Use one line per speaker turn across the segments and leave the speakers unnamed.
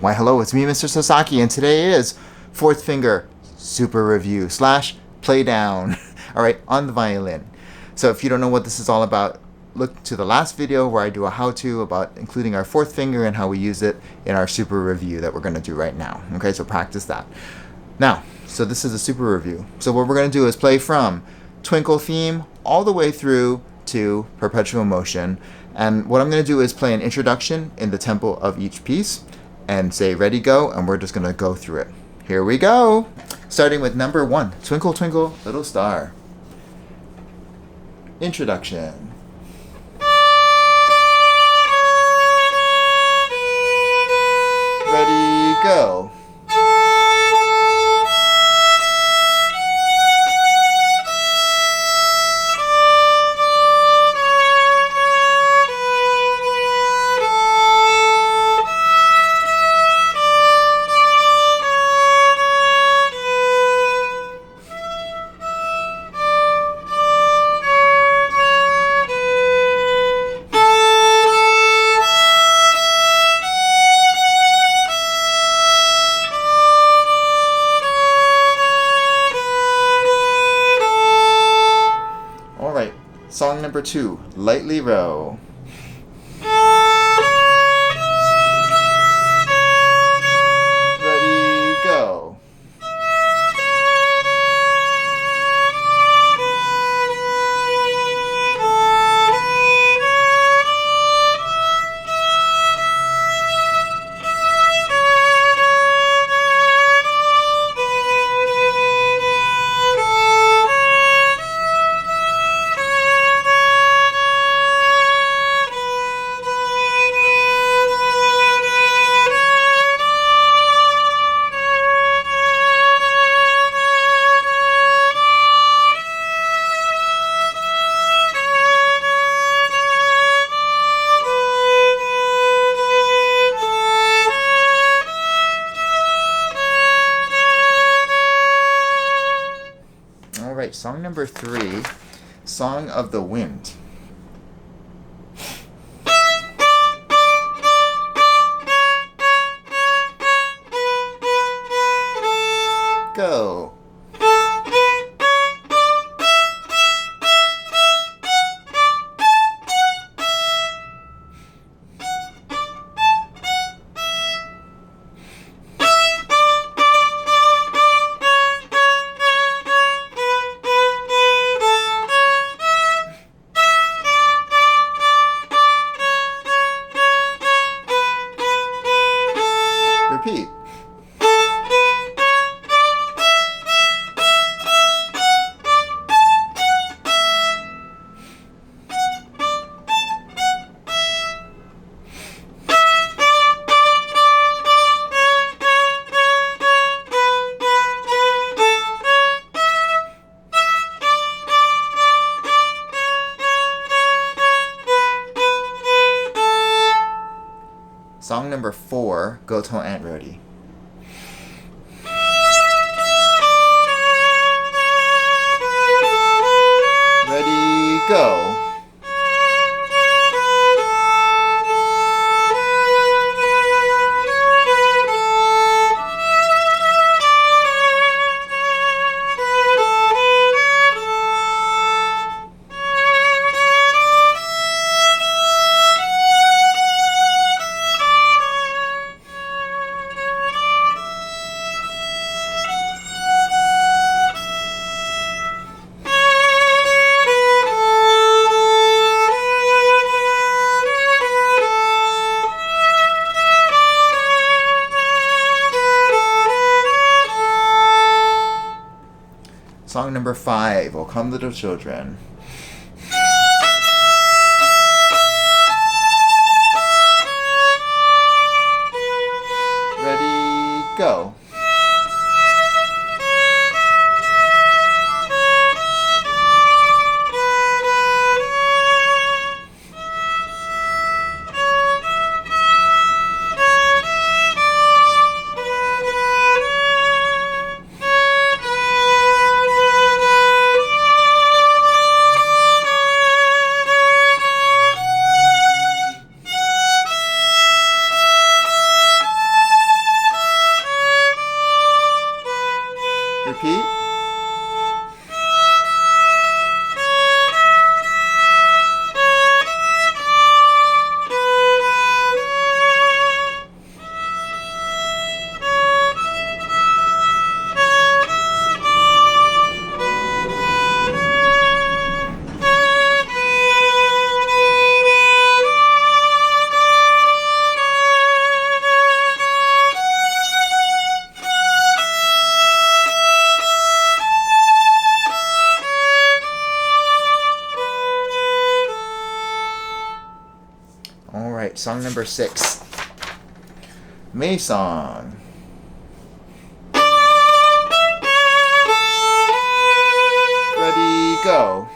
Why hello, it's me, MrSasaki, and today is Fourth Finger Super Review / Playdown, alright, on the violin. So if you don't know what this is all about, look to the last video where I do a how-to about including our fourth finger and how we use it in our super review that we're going to do right now. Okay, so practice that. Now, so this is a super review. So what we're going to do is play from Twinkle theme all the way through to Perpetual Motion. And what I'm going to do is play an introduction in the tempo of each piece and say ready, go, and we're just going to go through it. Here we go! Starting with number 1, Twinkle Twinkle Little Star. Introduction. Ready, go. Song number 2, Lightly Row. Ready, go. Alright, song number 3, Song of the Wind. Go. Repeat. Song number 4, Go Tell Aunt Rhody. Ready, go. Song number 5, O Come Little Children. Ready, go. repeat. Alright, song number 6. May song. Ready, go.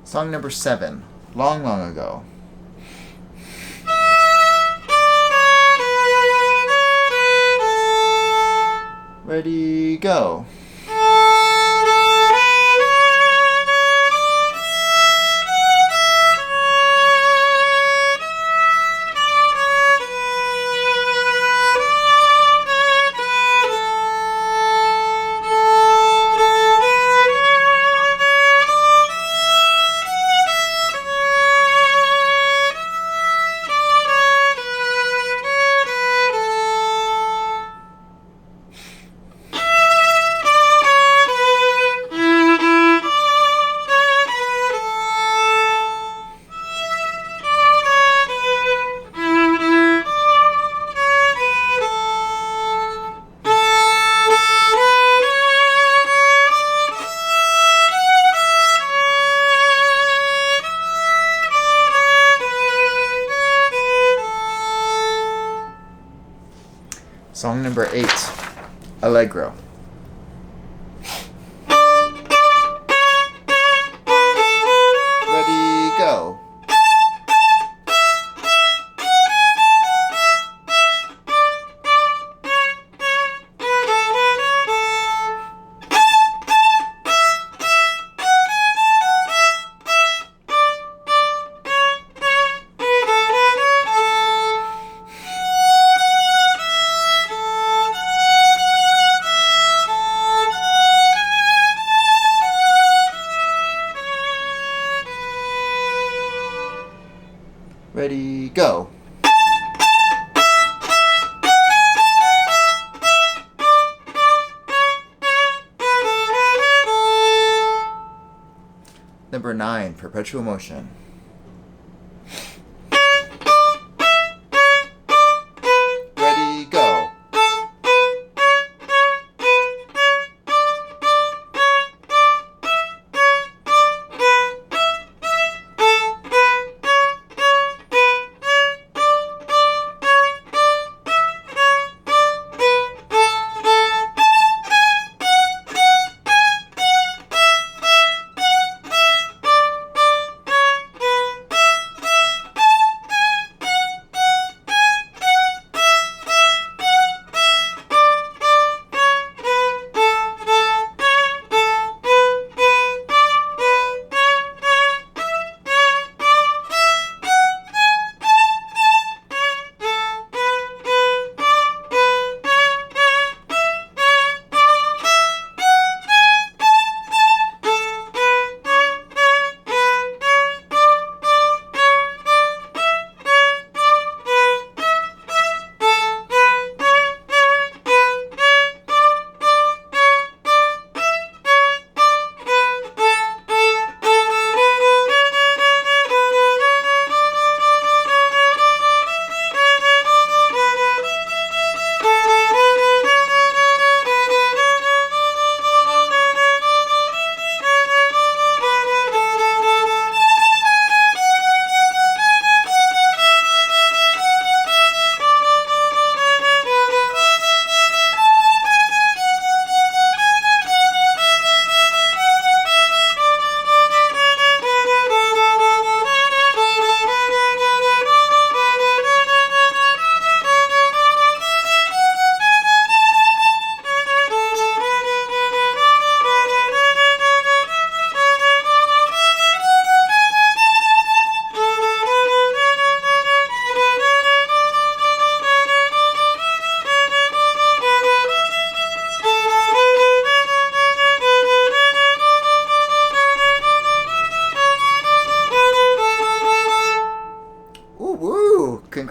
Song number 7, Long, Long Ago. Ready, go. Song number 8, Allegro. Ready, go. Ready, go. Number 9, Perpetual Motion. Ready, go.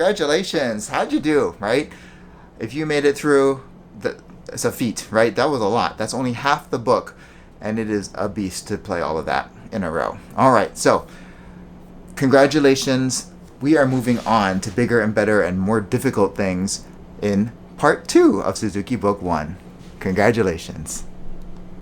congratulations. How'd you do, right? If you made it through, it's a feat, right? That was a lot. That's only half the book, and it is a beast to play all of that in a row. All right, so congratulations. We are moving on to bigger and better and more difficult things in part 2 of Suzuki Book 1. Congratulations.